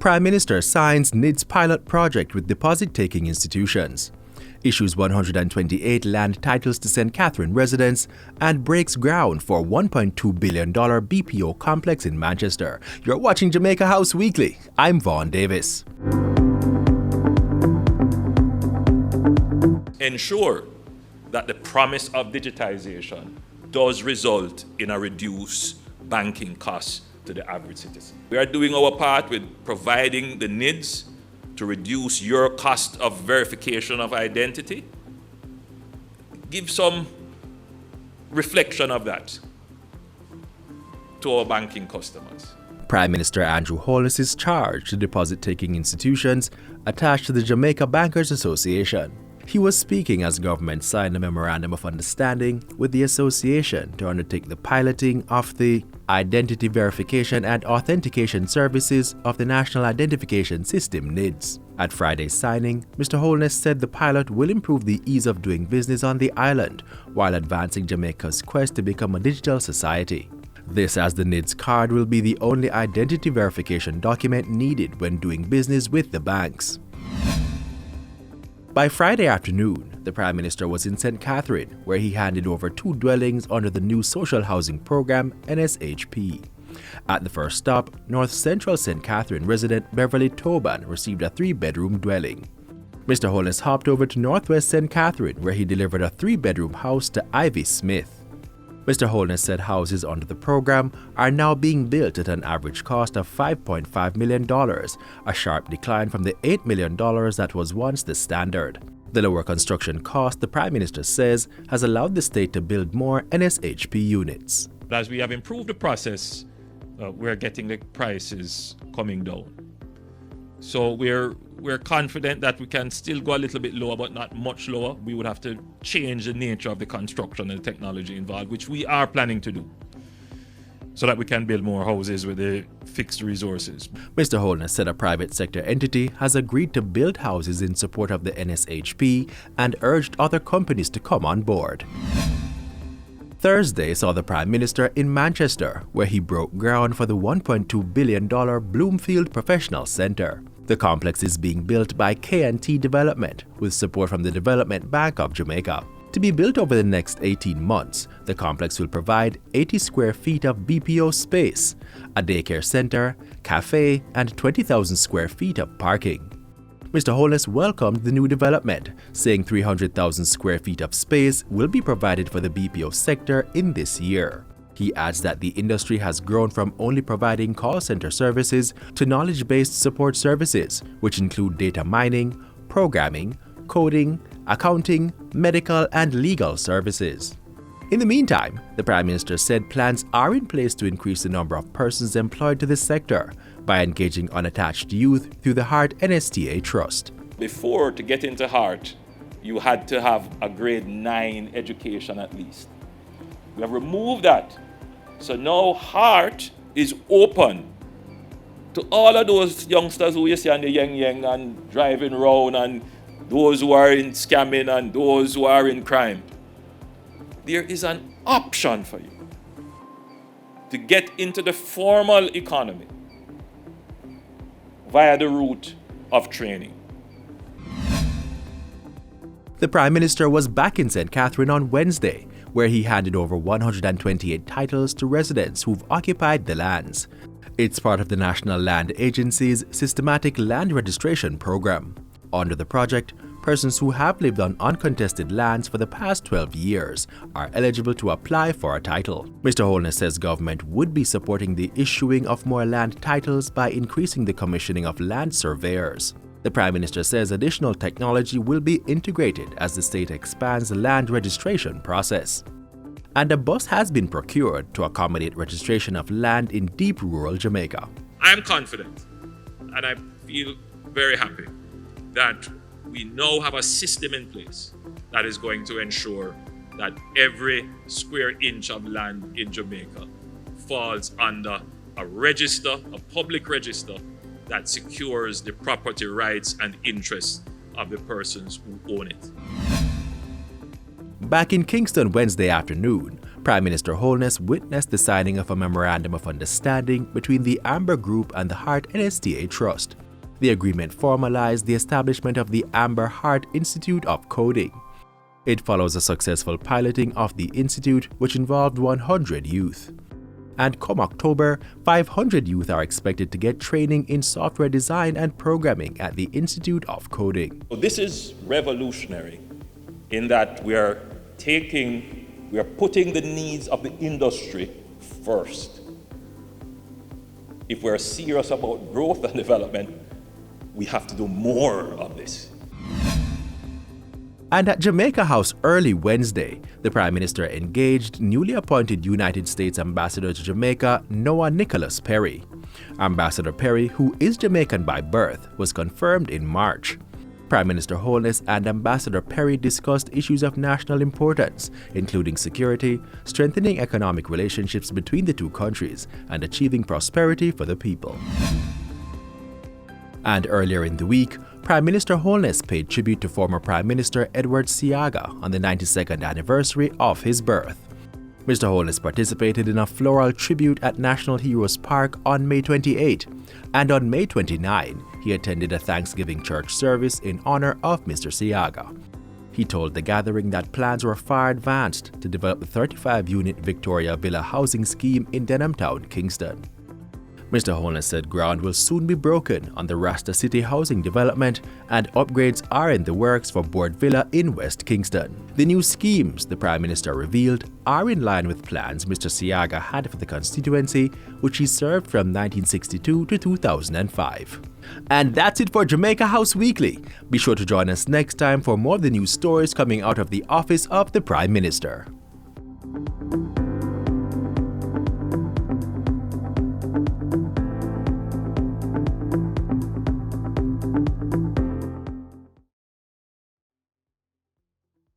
Prime Minister signs NIDS pilot project with deposit-taking institutions, issues 128 land titles to St. Catherine residents, and breaks ground for $1.2 billion BPO complex in Manchester. You're watching Jamaica House Weekly. I'm Vaughn Davis. Ensure that the promise of digitization does result in a reduced banking cost to the average citizen. We are doing our part with providing the NIDS to reduce your cost of verification of identity. Give some reflection of that to our banking customers. Prime Minister Andrew Holness is charged to deposit-taking institutions attached to the Jamaica Bankers Association. He was speaking as government signed a memorandum of understanding with the association to undertake the piloting of the identity verification and authentication services of the National Identification System NIDS. At Friday's signing, Mr. Holness said the pilot will improve the ease of doing business on the island while advancing Jamaica's quest to become a digital society. This, as the NIDS card will be the only identity verification document needed when doing business with the banks. By Friday afternoon, the Prime Minister was in St. Catherine, where he handed over 2 dwellings under the new social housing program NSHP. At the first stop, North Central St. Catherine resident Beverly Toban received a 3-bedroom dwelling. Mr. Holness hopped over to Northwest St. Catherine, where he delivered a 3-bedroom house to Ivy Smith. Mr. Holness said houses under the program are now being built at an average cost of $5.5 million, a sharp decline from the $8 million that was once the standard. The lower construction cost, the Prime Minister says, has allowed the state to build more NSHP units. As we have improved the process, we're getting the prices coming down. So we're confident that we can still go a little bit lower, but not much lower. We would have to change the nature of the construction and the technology involved, which we are planning to do, so that we can build more houses with the fixed resources. Mr. Holness said a private sector entity has agreed to build houses in support of the NSHP and urged other companies to come on board. Thursday saw the Prime Minister in Manchester, where he broke ground for the $1.2 billion Bloomfield Professional Centre. The complex is being built by K&T Development with support from the Development Bank of Jamaica. To be built over the next 18 months, the complex will provide 80 square feet of BPO space, a daycare centre, cafe, and 20,000 square feet of parking. Mr. Holness welcomed the new development, saying 300,000 square feet of space will be provided for the BPO sector in this year. He adds that the industry has grown from only providing call center services to knowledge-based support services, which include data mining, programming, coding, accounting, medical, and legal services. In the meantime, the Prime Minister said plans are in place to increase the number of persons employed to this sector by engaging unattached youth through the Heart NSTA Trust. Before, to get into Heart, you had to have a grade 9 education at least. We have removed that. So now Heart is open to all of those youngsters who you see on the yang and driving around, and those who are in scamming and those who are in crime. There is an option for you to get into the formal economy via the route of training. The Prime Minister was back in St. Catherine on Wednesday, where he handed over 128 titles to residents who've occupied the lands. It's part of the National Land Agency's systematic land registration program. Under the project, persons who have lived on uncontested lands for the past 12 years are eligible to apply for a title. Mr. Holness says government would be supporting the issuing of more land titles by increasing the commissioning of land surveyors. The Prime Minister says additional technology will be integrated as the state expands the land registration process. And a bus has been procured to accommodate registration of land in deep rural Jamaica. I'm confident and I feel very happy that we now have a system in place that is going to ensure that every square inch of land in Jamaica falls under a register, a public register, that secures the property rights and interests of the persons who own it. Back in Kingston Wednesday afternoon, Prime Minister Holness witnessed the signing of a Memorandum of Understanding between the Amber Group and the Heart NSTA Trust. The agreement formalized the establishment of the Amber Heart Institute of Coding. It follows a successful piloting of the institute, which involved 100 youth. And come October, 500 youth are expected to get training in software design and programming at the Institute of Coding. This is revolutionary in that we are putting the needs of the industry first. If we're serious about growth and development, we have to do more of this. And at Jamaica House early Wednesday, the Prime Minister engaged newly appointed United States Ambassador to Jamaica, Noah Nicholas Perry. Ambassador Perry, who is Jamaican by birth, was confirmed in March. Prime Minister Holness and Ambassador Perry discussed issues of national importance, including security, strengthening economic relationships between the two countries, and achieving prosperity for the people. And earlier in the week, Prime Minister Holness paid tribute to former Prime Minister Edward Seaga on the 92nd anniversary of his birth. Mr. Holness participated in a floral tribute at National Heroes Park on May 28, and on May 29, he attended a Thanksgiving church service in honor of Mr. Seaga. He told the gathering that plans were far advanced to develop the 35-unit Victoria Villa housing scheme in Denhamtown, Kingston. Mr. Holness said ground will soon be broken on the Rasta City housing development, and upgrades are in the works for Board Villa in West Kingston. The new schemes, the Prime Minister revealed, are in line with plans Mr. Seaga had for the constituency, which he served from 1962 to 2005. And that's it for Jamaica House Weekly. Be sure to join us next time for more of the news stories coming out of the office of the Prime Minister.